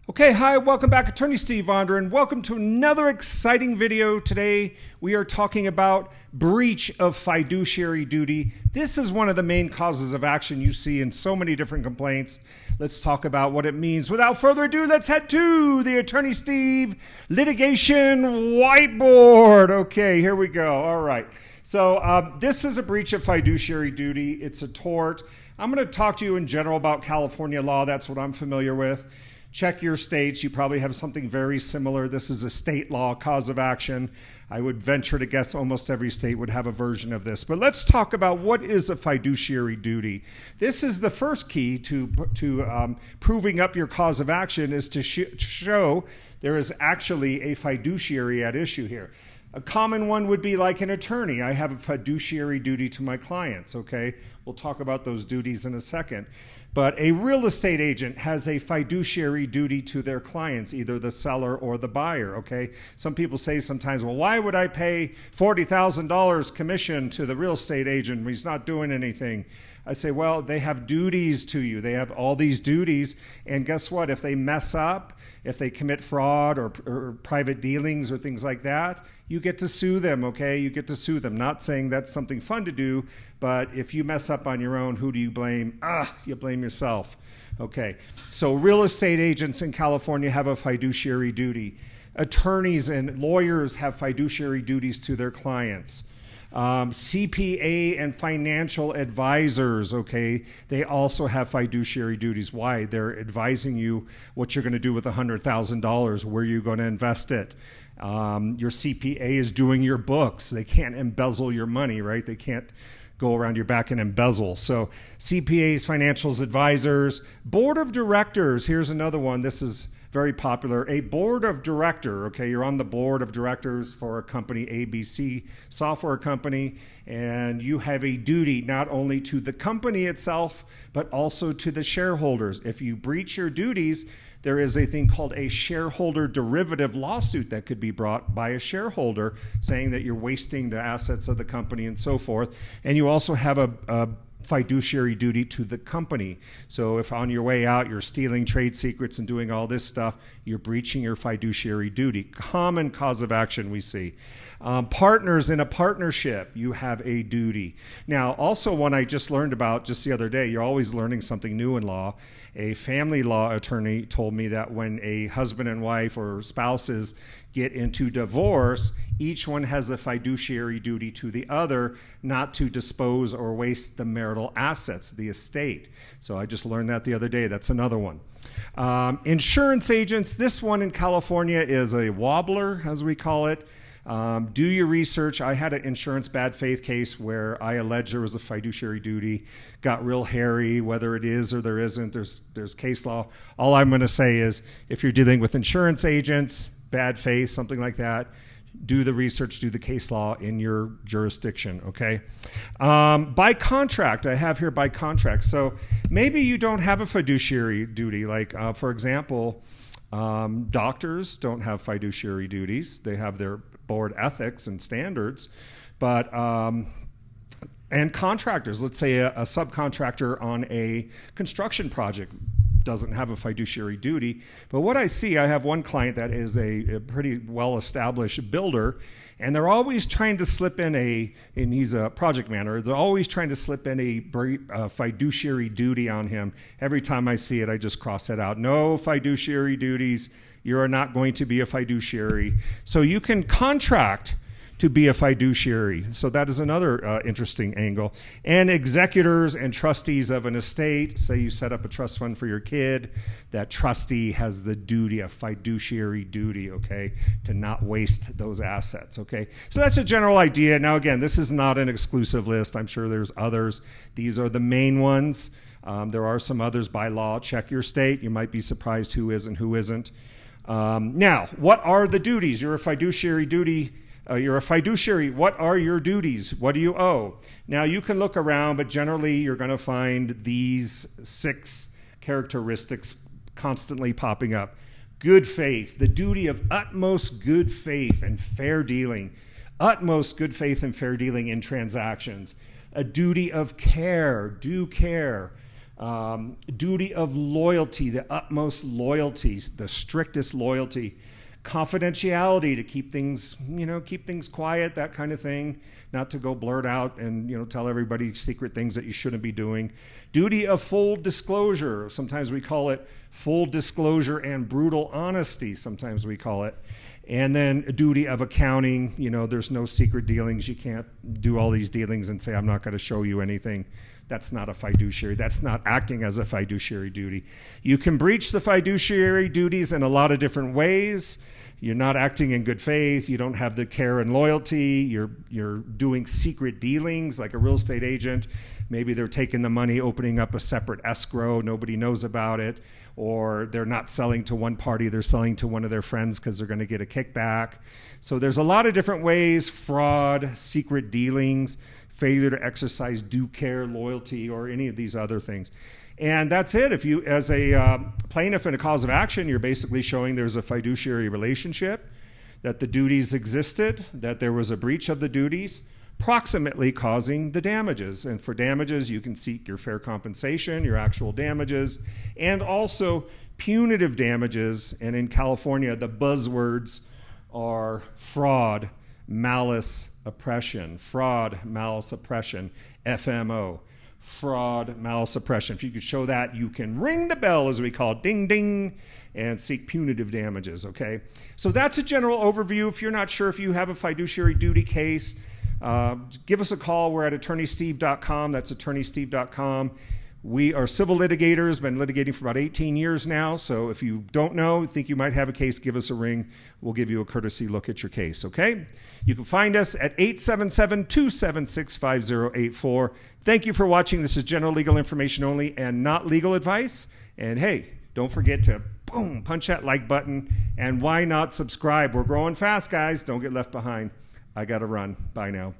Okay, hi, welcome back. Attorney Steve Vonder, and welcome to another exciting video. Today, we are talking about breach of fiduciary duty. This is one of the main causes of action you see in so many different complaints. Let's talk about what it means. Without further ado, let's head to the Attorney Steve litigation whiteboard. Okay, here we go. All right. So this is a breach of fiduciary duty. It's a tort. I'm going to talk to you in general about California law. That's what I'm familiar with. Check your states. You probably have something very similar. This is a state law cause of action. I would venture to guess almost every state would have a version of this. But let's talk about what is a fiduciary duty. This is the first key to proving up your cause of action, is to show there is actually a fiduciary at issue here. A common one would be like an attorney. I have a fiduciary duty to my clients, okay? We'll talk about those duties in a second. But a real estate agent has a fiduciary duty to their clients, either the seller or the buyer, okay? Some people say sometimes, well, why would I pay $40,000 commission to the real estate agent when he's not doing anything? I say, well, they have duties to you. They have all these duties, and guess what? If they mess up, if they commit fraud or private dealings or things like that, you get to sue them, okay? You get to sue them. Not saying that's something fun to do, but if you mess up on your own, who do you blame? You blame yourself. Okay, so real estate agents in California have a fiduciary duty. Attorneys and lawyers have fiduciary duties to their clients. CPA and financial advisors, okay, they also have fiduciary duties. Why? They're advising you what you're going to do with $100,000, where you're going to invest it. Your CPA is doing your books. They can't embezzle your money, right? They can't go around your back and embezzle. So CPAs, financials, advisors, board of directors. Here's another one. This is very popular. A board of director, okay, you're on the board of directors for a company, ABC software company, and you have a duty not only to the company itself, but also to the shareholders. If you breach your duties, there is a thing called a shareholder derivative lawsuit that could be brought by a shareholder saying that you're wasting the assets of the company and so forth. And you also have a fiduciary duty to the company. So if on your way out you're stealing trade secrets and doing all this stuff, you're breaching your fiduciary duty. Common cause of action we see. Partners in a partnership, you have a duty. Now, also one I just learned about just the other day, you're always learning something new in law. A family law attorney told me that when a husband and wife or spouses get into divorce, each one has a fiduciary duty to the other not to dispose or waste the marital assets, the estate. So I just learned that the other day. That's another one. Insurance agents, this one in California is a wobbler, as we call it. Do your research. I had an insurance bad faith case where I alleged there was a fiduciary duty. Got real hairy, whether it is or there isn't. There's case law. All I'm going to say is if you're dealing with insurance agents, bad faith, something like that, do the research, do the case law in your jurisdiction, okay? By contract, I have here by contract. So maybe you don't have a fiduciary duty. Like, for example, doctors don't have fiduciary duties. They have their board ethics and standards, but and contractors, let's say a subcontractor on a construction project doesn't have a fiduciary duty. But what I see, I have one client that is a pretty well-established builder, and they're always trying to slip in and he's a project manager, they're always trying to slip in a fiduciary duty on him. Every time I see it, I just cross it out. No fiduciary duties. You are not going to be a fiduciary. So you can contract to be a fiduciary. So that is another interesting angle. And executors and trustees of an estate, say you set up a trust fund for your kid, that trustee has the duty, a fiduciary duty, okay, to not waste those assets, okay? So that's a general idea. Now again, this is not an exclusive list. I'm sure there's others. These are the main ones. There are some others by law. Check your state. You might be surprised who is and who isn't. Now, what are the duties? You're a fiduciary duty. You're a fiduciary. What are your duties? What do you owe? Now, you can look around, but generally you're going to find these 6 characteristics constantly popping up. Good faith, the duty of utmost good faith and fair dealing. Utmost good faith and fair dealing in transactions. A duty of care, due care. Duty of loyalty, the utmost loyalties, the strictest loyalty. Confidentiality, to keep things, keep things quiet, that kind of thing, not to go blurt out and, tell everybody secret things that you shouldn't be doing. Duty of full disclosure, sometimes we call it full disclosure and brutal honesty, sometimes we call it. And then a duty of accounting, there's no secret dealings. You can't do all these dealings and say, I'm not going to show you anything. That's not a fiduciary. That's not acting as a fiduciary duty. You can breach the fiduciary duties in a lot of different ways. You're not acting in good faith. You don't have the care and loyalty. You're doing secret dealings like a real estate agent. Maybe they're taking the money, opening up a separate escrow. Nobody knows about it. Or they're not selling to one party. They're selling to one of their friends because they're going to get a kickback. So there's a lot of different ways: fraud, secret dealings, failure to exercise due care, loyalty, or any of these other things. And that's it. If you, as a plaintiff in a cause of action, you're basically showing there's a fiduciary relationship, that the duties existed, that there was a breach of the duties, proximately causing the damages. And for damages, you can seek your fair compensation, your actual damages, and also punitive damages. And in California, the buzzwords are fraud, malice, oppression. Fraud, malice, oppression, FMO. Fraud, malice, oppression. If you could show that, you can ring the bell, as we call it, ding, ding, and seek punitive damages, okay? So that's a general overview. If you're not sure if you have a fiduciary duty case, give us a call. We're at attorneysteve.com. That's attorneysteve.com. We are civil litigators, been litigating for about 18 years now. So if you don't know, think you might have a case, give us a ring. We'll give you a courtesy look at your case, okay? You can find us at 877-276-5084. Thank you for watching. This is general legal information only and not legal advice. And hey, don't forget to punch that like button. And why not subscribe? We're growing fast, guys. Don't get left behind. I got to run. Bye now.